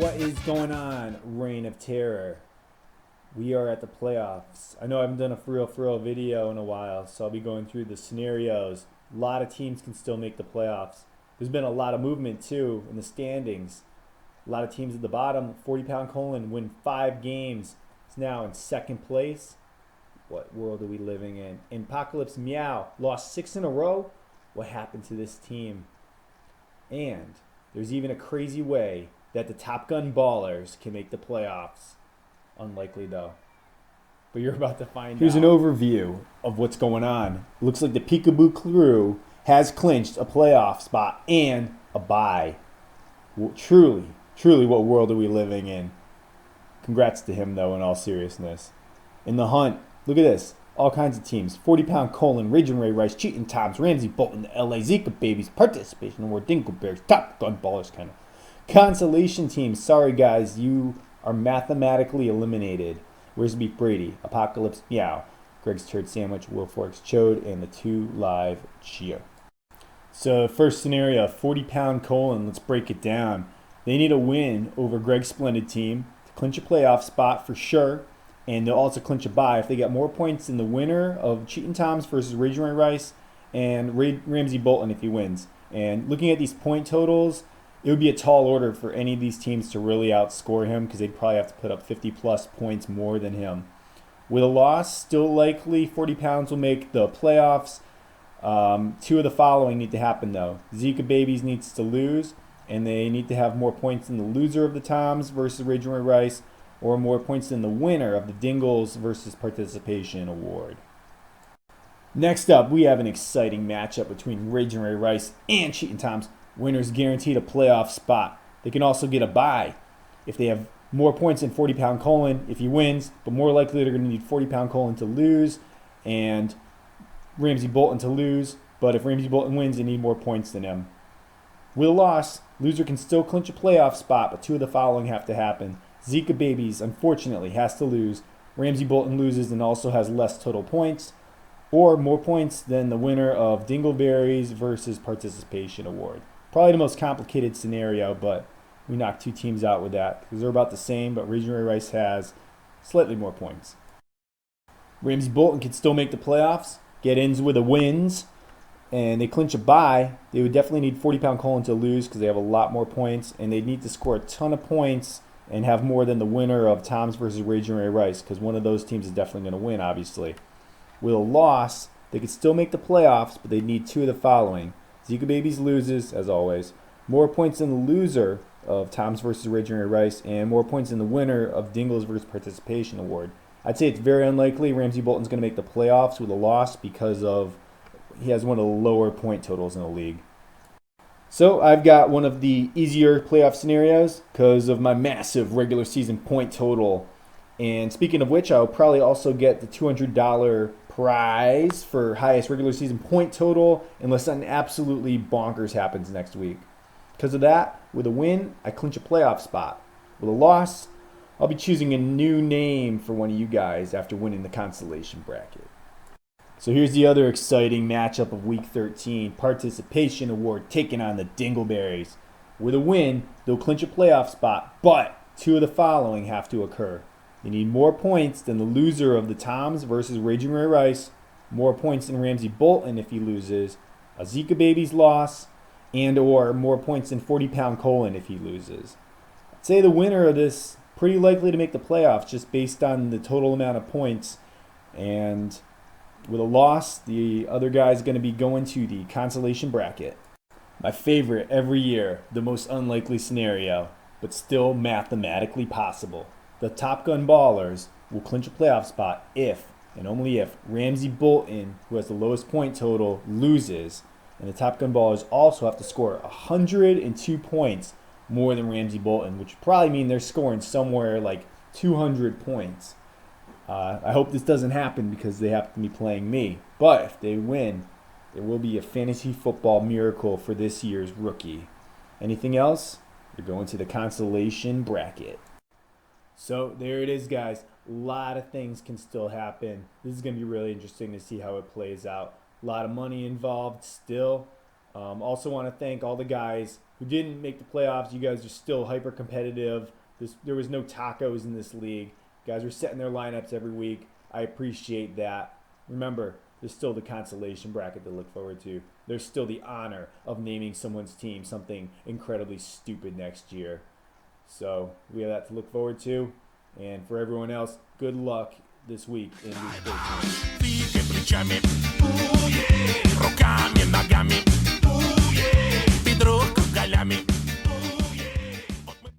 What is going on, Reign of Terror? We are at the playoffs. I know I haven't done a for real video in a while, so I'll be going through the scenarios. A lot of teams can still make the playoffs. There's been a lot of movement too in the standings. A lot of teams at the bottom. 40-pound colon win 5 games. It's now in second place. What world are we living in? Apocalypse Meow lost 6 in a row. What happened to this team? And there's even a crazy way that the Top Gun Ballers can make the playoffs. Unlikely though. But you're about to find out. Here's an overview of what's going on. Looks like the Peekaboo Crew has clinched a playoff spot and a bye. Well, truly, what world are we living in? Congrats to him though, in all seriousness. In the hunt, look at this. All kinds of teams. 40-pound colon, Raging Ray Rice, Cheating Toms, Ramsey Bolton, the LA Zika Babies, Participation Award, Dingleberries, Top Gun Ballers kind of. Consolation team, sorry guys, you are mathematically eliminated. Where's Beef Brady? Apocalypse Meow, Greg's Turd Sandwich, Will Forks Chode, and the 2 Live Cheer. So first scenario, 40-pound colon, let's break it down. They need a win over Greg's Splendid team to clinch a playoff spot for sure, and they'll also clinch a bye if they get more points than the winner of Cheatin' Toms versus Raging Ray Rice and Ramsey Bolton if he wins. And looking at these point totals, it would be a tall order for any of these teams to really outscore him because they'd probably have to put up 50-plus points more than him. With a loss, still likely 40 pounds will make the playoffs. 2 of the following need to happen, though. Zika Babies needs to lose, and they need to have more points than the loser of the Toms versus Raging Ray Rice, or more points than the winner of the Dingles versus Participation Award. Next up, we have an exciting matchup between Raging Ray Rice and Cheatin' Toms. Winners guaranteed a playoff spot. They can also get a bye if they have more points than 40-pound colon if he wins, but more likely they're going to need 40-pound colon to lose and Ramsey Bolton to lose. But if Ramsey Bolton wins, they need more points than him. With a loss, loser can still clinch a playoff spot, but 2 of the following have to happen. Zika Babies, unfortunately, has to lose. Ramsey Bolton loses and also has less total points, or more points than the winner of Dingleberries versus Participation Award. Probably the most complicated scenario, but we knocked 2 teams out with that because they're about the same, but Raging Ray Rice has slightly more points. Ramsey Bolton can still make the playoffs, get ins with the wins, and they clinch a bye. They would definitely need 40-pound colon to lose because they have a lot more points, and they'd need to score a ton of points and have more than the winner of Toms versus Raging Ray Rice because one of those teams is definitely going to win, obviously. With a loss, they could still make the playoffs, but they'd need 2 of the following. Zika Babies loses, as always. More points than the loser of Toms versus Raging Ray Rice, and more points than the winner of Dingles versus Participation Award. I'd say it's very unlikely Ramsey Bolton's going to make the playoffs with a loss because of he has one of the lower point totals in the league. So I've got one of the easier playoff scenarios because of my massive regular season point total. And speaking of which, I'll probably also get the $200 prize for highest regular season point total unless something absolutely bonkers happens next week. Because of that, with a win, I clinch a playoff spot. With a loss, I'll be choosing a new name for one of you guys after winning the consolation bracket. So here's the other exciting matchup of Week 13. Participation Award taking on the Dingleberries. With a win, they'll clinch a playoff spot, but 2 of the following have to occur. They need more points than the loser of the Toms versus Raging Ray Rice, more points than Ramsey Bolton if he loses, a Zika Babies loss, and or more points than 40-pound colon if he loses. I'd say the winner of this pretty likely to make the playoffs just based on the total amount of points. And with a loss, the other guy's going to be going to the consolation bracket. My favorite every year, the most unlikely scenario, but still mathematically possible. The Top Gun Ballers will clinch a playoff spot if, and only if, Ramsey Bolton, who has the lowest point total, loses. And the Top Gun Ballers also have to score 102 points more than Ramsey Bolton, which would probably mean they're scoring somewhere like 200 points. I hope this doesn't happen because they happen to be playing me. But if they win, there will be a fantasy football miracle for this year's rookie. Anything else? You're going to the consolation bracket. So there it is, guys. A lot of things can still happen. This is going to be really interesting to see how it plays out. A lot of money involved still. Also want to thank all the guys who didn't make the playoffs. You guys are still hyper competitive. There was no tacos in this league. Guys are setting their lineups every week. I appreciate that. Remember, there's still the consolation bracket to look forward to. There's still the honor of naming someone's team something incredibly stupid next year. So we have that to look forward to. And for everyone else, good luck this week in week 13.